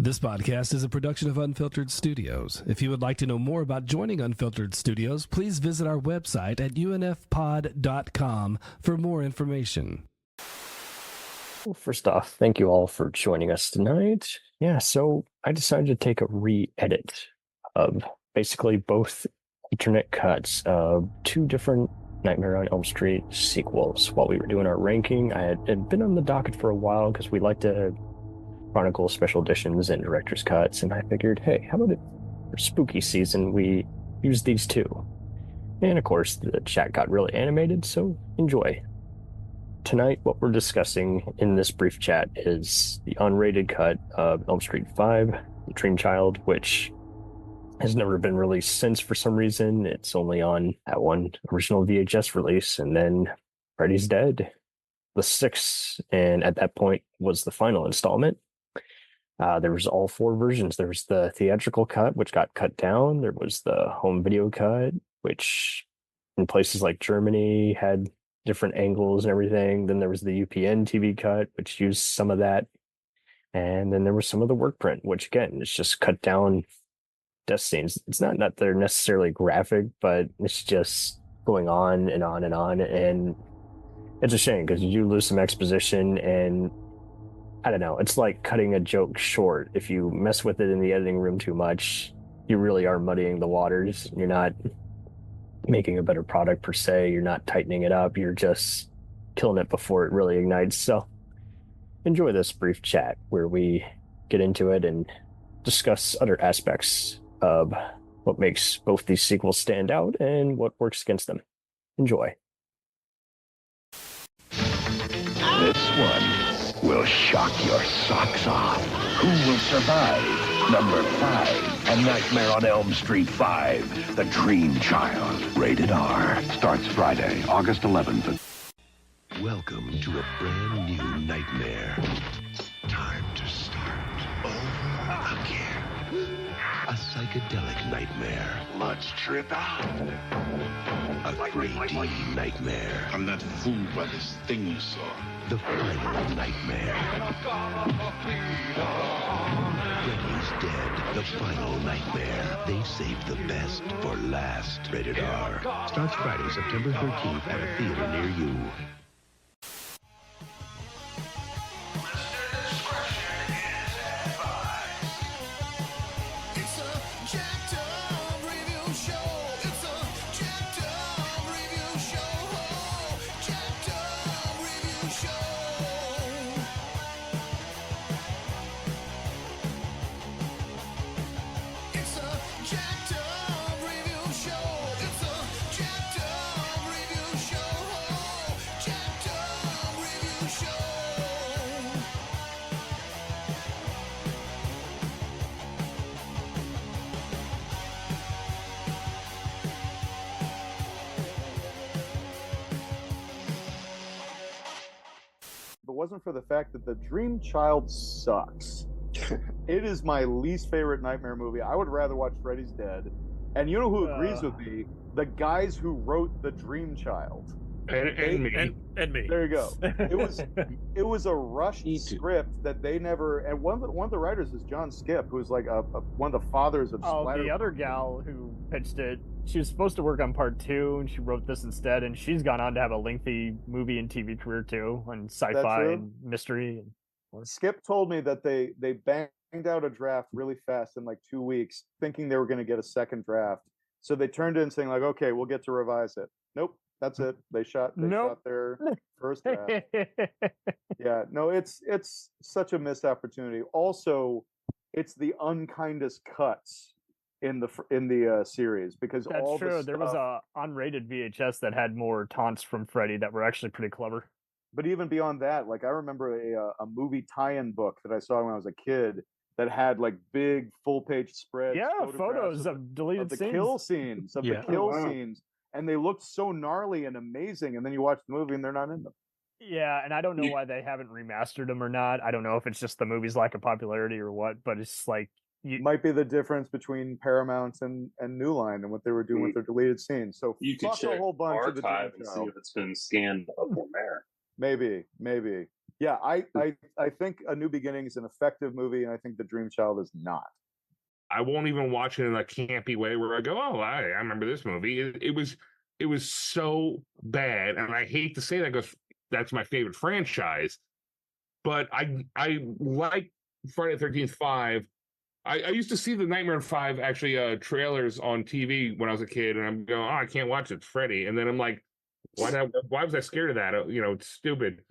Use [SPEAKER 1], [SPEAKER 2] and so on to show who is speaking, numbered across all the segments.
[SPEAKER 1] This podcast is a production of Unfiltered Studios. If you would like to know more about joining Unfiltered Studios, please visit our website at unfpod.com for more information.
[SPEAKER 2] Well, first off, thank you all for joining us tonight. Yeah, so I decided to take a re-edit of basically both alternate cuts of two different Nightmare on Elm Street sequels. While we were doing our ranking, I had been on the docket for a while because we like to chronicle special editions and director's cuts, and I figured, hey, how about it for spooky season we use these two? And of course, the chat got really animated, so enjoy. Tonight, what we're discussing in this brief chat is the unrated cut of Elm Street 5, The Dream Child, which has never been released since for some reason. It's only on that one original VHS release, and then Freddy's Dead, the sixth, and at that point was the final installment. There was all four versions. There was the theatrical cut, which got cut down. There was the home video cut, which in places like Germany had different angles and everything. Then there was the UPN TV cut, which used some of that. And then there was some of the workprint, which again, is just cut down death scenes. It's not that they're necessarily graphic, but it's just going on and on and on. And it's a shame because you lose some exposition, and I don't know, it's like cutting a joke short. If you mess with it in the editing room too much, you really are muddying the waters. You're not making a better product per se. You're not tightening it up. You're just killing it before it really ignites. So enjoy this brief chat where we get into it and discuss other aspects of what makes both these sequels stand out and what works against them. Enjoy.
[SPEAKER 3] This one will shock your socks off. Who will survive? Number 5, A Nightmare on Elm Street 5, The Dream Child. Rated R. Starts Friday, August 11th.
[SPEAKER 4] Welcome to a brand new nightmare. Time to start over again. A psychedelic nightmare.
[SPEAKER 3] Let's trip out.
[SPEAKER 4] A 3D nightmare.
[SPEAKER 5] I'm not fooled by this thing you saw.
[SPEAKER 4] The final nightmare. Freddy's Dead. The final nightmare. They saved the best for last. Rated R. Starts Friday, September 13th at a theater near you.
[SPEAKER 6] Wasn't for the fact that The Dream Child sucks. It is my least favorite nightmare movie. I would rather watch Freddy's Dead. And you know who agrees with me? The guys who wrote The Dream Child.
[SPEAKER 7] And me.
[SPEAKER 6] There you go. It was a rushed script that they never. And one of the writers is John Skipp, who's like one of the fathers of splatter.
[SPEAKER 7] The other gal who pitched it, she was supposed to work on part 2, and she wrote this instead. And she's gone on to have a lengthy movie and TV career too, on sci-fi and mystery.
[SPEAKER 6] Skip told me that they banged out a draft really fast in like 2 weeks, thinking they were going to get a second draft. So they turned in saying like, okay, we'll get to revise it. Nope. That's it. They shot their first draft. Yeah, no, it's such a missed opportunity. Also, it's the unkindest cuts in the series because
[SPEAKER 7] that's
[SPEAKER 6] all
[SPEAKER 7] true.
[SPEAKER 6] the stuff,
[SPEAKER 7] there was a unrated VHS that had more taunts from Freddy that were actually pretty clever.
[SPEAKER 6] But even beyond that, like I remember a movie tie-in book that I saw when I was a kid that had like big full-page spreads.
[SPEAKER 7] Yeah, photos of deleted
[SPEAKER 6] the
[SPEAKER 7] scenes.
[SPEAKER 6] Kill scenes of the kill scenes. And they looked so gnarly and amazing, and then you watch the movie and they're not in them.
[SPEAKER 7] Yeah, and I don't know why they haven't remastered them or not. I don't know if it's just the movie's lack of popularity or what, but it's like
[SPEAKER 6] might be the difference between Paramount and New Line and what they were doing with their deleted scenes. So
[SPEAKER 8] you could check
[SPEAKER 6] a whole bunch
[SPEAKER 8] archive and see if it's been scanned up on there.
[SPEAKER 6] Maybe. Yeah, I think A New Beginning is an effective movie, and I think The Dream Child is not.
[SPEAKER 8] I won't even watch it in a campy way where I go, "Oh, I remember this movie." It was so bad, and I hate to say that because that's my favorite franchise. But I like Friday the 13th 5. I used to see the Nightmare on 5 actually trailers on TV when I was a kid, and I'm going, "Oh, I can't watch it, it's Freddy." And then I'm like, why was I scared of that? It's stupid.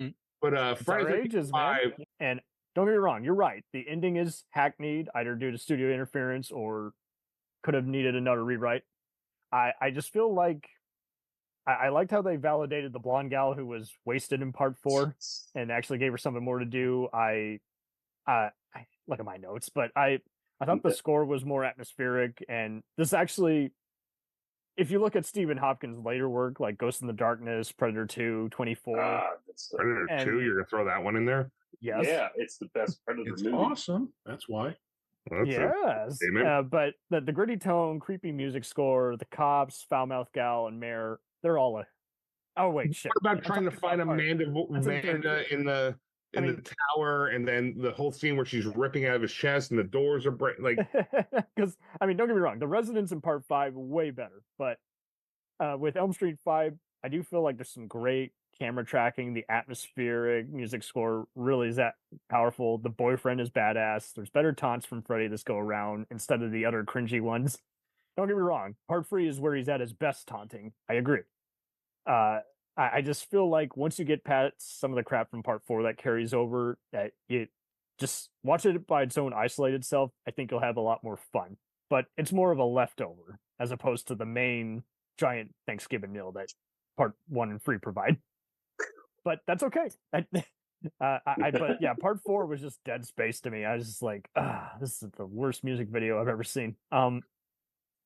[SPEAKER 8] But Friday the 13th 5,
[SPEAKER 7] man. And don't get me wrong, you're right. The ending is hackneyed, either due to studio interference or could have needed another rewrite. I just feel like I liked how they validated the blonde gal who was wasted in part 4 and actually gave her something more to do. I look at my notes, but I thought the score was more atmospheric, and this actually, if you look at Stephen Hopkins' later work, like Ghost in the Darkness, Predator 2, 24.
[SPEAKER 8] Predator 2, you're going to throw that one in there?
[SPEAKER 7] Yes.
[SPEAKER 9] Yeah, it's the best Predator movie.
[SPEAKER 5] Awesome. That's why.
[SPEAKER 8] Well,
[SPEAKER 7] yes. But the gritty tone, creepy music score, the cops, foul-mouthed gal, and Mayor, they're all oh, wait, shit.
[SPEAKER 8] What about trying to find Amanda in the tower, and then the whole scene where she's ripping out of his chest and the doors are like
[SPEAKER 7] because don't get me wrong, the Residents in part 5 way better, but with Elm Street 5 I do feel like there's some great camera tracking. The atmospheric music score really is that powerful. The boyfriend is badass. There's better taunts from Freddy this go around instead of the other cringy ones. Don't get me wrong, part 3 is where he's at his best taunting. I agree. I just feel like once you get past some of the crap from part 4 that carries over, that it just watch it by its own isolated self. I think you'll have a lot more fun, but it's more of a leftover as opposed to the main giant Thanksgiving meal that part 1 and 3 provide. But that's okay. But yeah, part 4 was just dead space to me. I was just like, this is the worst music video I've ever seen.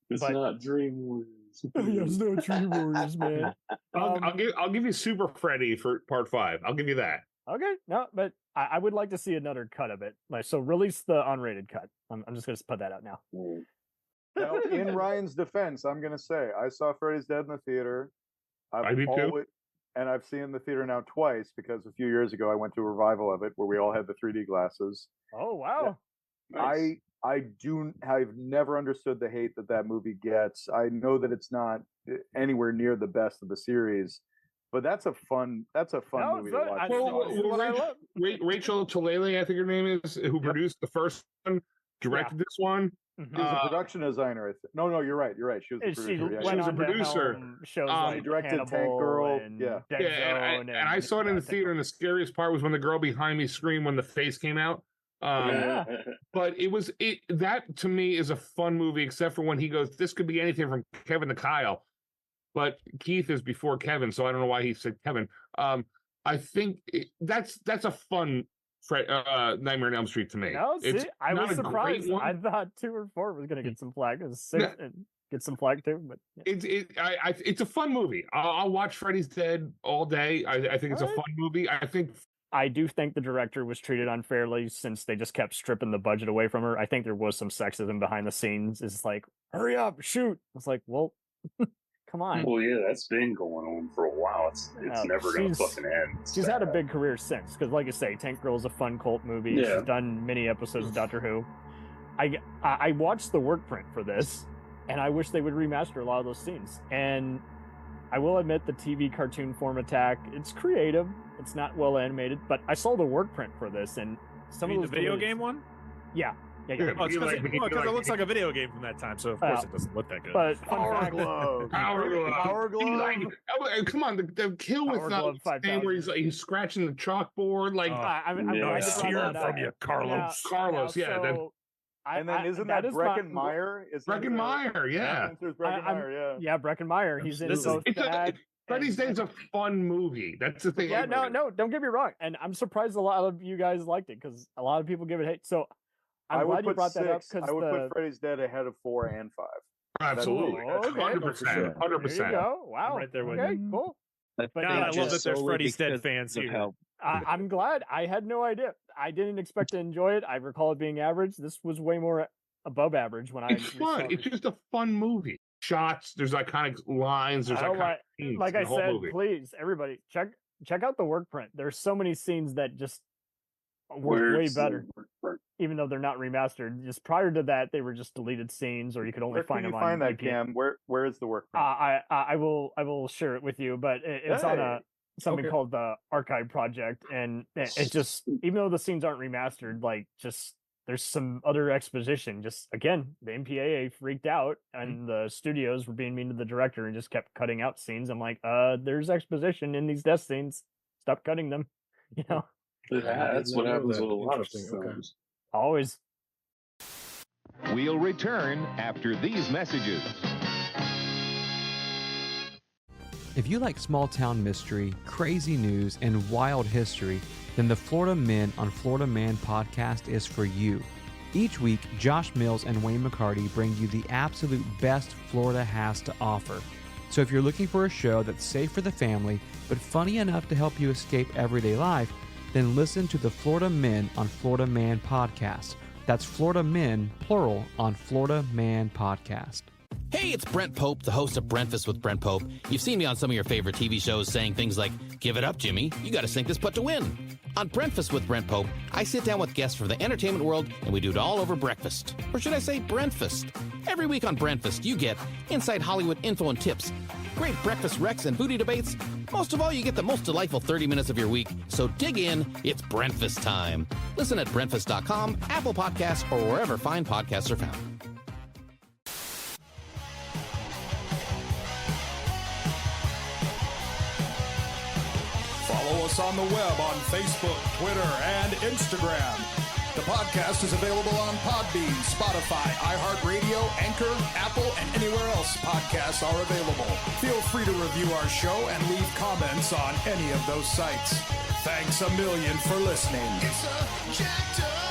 [SPEAKER 9] It's not Dream Warriors.
[SPEAKER 7] It's not Dream Warriors, man.
[SPEAKER 8] I'll give you Super Freddy for part 5. I'll give you that.
[SPEAKER 7] Okay, no, but I would like to see another cut of it. Like, so release the unrated cut. I'm just gonna put that out now.
[SPEAKER 6] Now, in Ryan's defense, I'm gonna say I saw Freddy's Dead in the theater.
[SPEAKER 8] I did too.
[SPEAKER 6] And I've seen it in the theater now twice because a few years ago I went to a revival of it where we all had the 3D glasses.
[SPEAKER 7] Oh wow!
[SPEAKER 6] Yeah. Nice. I've never understood the hate that movie gets. I know that it's not anywhere near the best of the series, but that's a fun movie to watch.
[SPEAKER 8] Rachel Talalay, I think her name is, who produced the first one, directed this one.
[SPEAKER 6] She's a production designer. No, you're right. She was a producer.
[SPEAKER 8] She was a producer.
[SPEAKER 6] She directed
[SPEAKER 7] Hannibal
[SPEAKER 6] Tank Girl.
[SPEAKER 8] And I saw it in the theater, and the scariest part was when the girl behind me screamed when the face came out. But that to me is a fun movie, except for when he goes, this could be anything from Kevin to Kyle, but Keith is before Kevin, so I don't know why he said Kevin. I think that's a fun Nightmare on Elm Street to me.
[SPEAKER 7] No, see, I was surprised. I thought 2 or 4 was going to get some flack. 6 and get some flack too, but yeah.
[SPEAKER 8] It's a fun movie. I'll watch Freddy's Dead all day. I think it's a fun movie. I
[SPEAKER 7] do think the director was treated unfairly since they just kept stripping the budget away from her. I think there was some sexism behind the scenes. It's like, hurry up, shoot. It's like, well, come on.
[SPEAKER 9] Well, yeah, that's been going on for a while. It's never going to fucking end.
[SPEAKER 7] She's had a big career since, because like I say, Tank Girl's a fun cult movie. Yeah. She's done many episodes of Doctor Who. I watched the workprint for this, and I wish they would remaster a lot of those scenes. And I will admit the TV cartoon form attack, it's creative. It's not well animated, but I saw the workprint for this, and some of
[SPEAKER 10] the video game one.
[SPEAKER 7] Yeah.
[SPEAKER 10] Oh, it's because it looks like a video game from that time, so of course it doesn't look that good.
[SPEAKER 7] But
[SPEAKER 6] Power Glove.
[SPEAKER 8] Come on, the kill with the where he's scratching the chalkboard, like
[SPEAKER 10] nice hearing from you, Carlos.
[SPEAKER 8] Carlos, yeah.
[SPEAKER 6] And then isn't that Breckin Meyer?
[SPEAKER 8] Breckin Meyer, yeah.
[SPEAKER 7] Yeah, Breckin Meyer. He's in both that.
[SPEAKER 8] Freddy's Dead is a fun movie. That's the thing.
[SPEAKER 7] Yeah, no, don't get me wrong. And I'm surprised a lot of you guys liked it because a lot of people give it hate. So I'm glad you brought that up.
[SPEAKER 6] I would put Freddy's Dead ahead of 4 and 5.
[SPEAKER 8] Absolutely. 100%. 100%.
[SPEAKER 7] There you go. Wow.
[SPEAKER 10] I'm right there with
[SPEAKER 7] you. Cool.
[SPEAKER 10] But God, I love that there's Freddy's Dead fans here.
[SPEAKER 7] I'm glad. I had no idea. I didn't expect to enjoy it. I recall it being average. This was way more above average when
[SPEAKER 8] It's fun. It's just a fun movie. Shots, there's iconic lines, there's iconic scenes.
[SPEAKER 7] Like I said, please, everybody, check check out the work print. There's so many scenes that just work way better, even though they're not remastered. Just prior to that, they were just deleted scenes, or you could only find them on.
[SPEAKER 6] Find that,
[SPEAKER 7] UPN.
[SPEAKER 6] Cam? Where is the work print?
[SPEAKER 7] I will share it with you, but it's on something called the Archive Project, and it just, even though the scenes aren't remastered, like, just there's some other exposition. Just again, the MPAA freaked out, and the studios were being mean to the director and just kept cutting out scenes. I'm like, there's exposition in these death scenes. Stop cutting them. You know.
[SPEAKER 9] Yeah, that's what happens with a lot of films.
[SPEAKER 7] Always.
[SPEAKER 11] We'll return after these messages.
[SPEAKER 12] If you like small town mystery, crazy news, and wild history, then the Florida Men on Florida Man podcast is for you. Each week, Josh Mills and Wayne McCarty bring you the absolute best Florida has to offer. So if you're looking for a show that's safe for the family, but funny enough to help you escape everyday life, then listen to the Florida Men on Florida Man podcast. That's Florida Men, plural, on Florida Man podcast.
[SPEAKER 13] Hey, it's Brent Pope, the host of Breakfast with Brent Pope. You've seen me on some of your favorite TV shows saying things like, "Give it up, Jimmy. You got to sink this putt to win." On Breakfast with Brent Pope, I sit down with guests from the entertainment world, and we do it all over breakfast. Or should I say Brentfast? Every week on Brentfast, you get inside Hollywood info and tips, great breakfast recs and booty debates. Most of all, you get the most delightful 30 minutes of your week. So dig in. It's Brentfast time. Listen at Brentfast.com, Apple Podcasts, or wherever fine podcasts are found.
[SPEAKER 14] Follow us on the web on Facebook, Twitter, and Instagram. The podcast is available on Podbean, Spotify, iHeartRadio, Anchor, Apple, and anywhere else podcasts are available. Feel free to review our show and leave comments on any of those sites. Thanks a million for listening.
[SPEAKER 15] It's a jacked up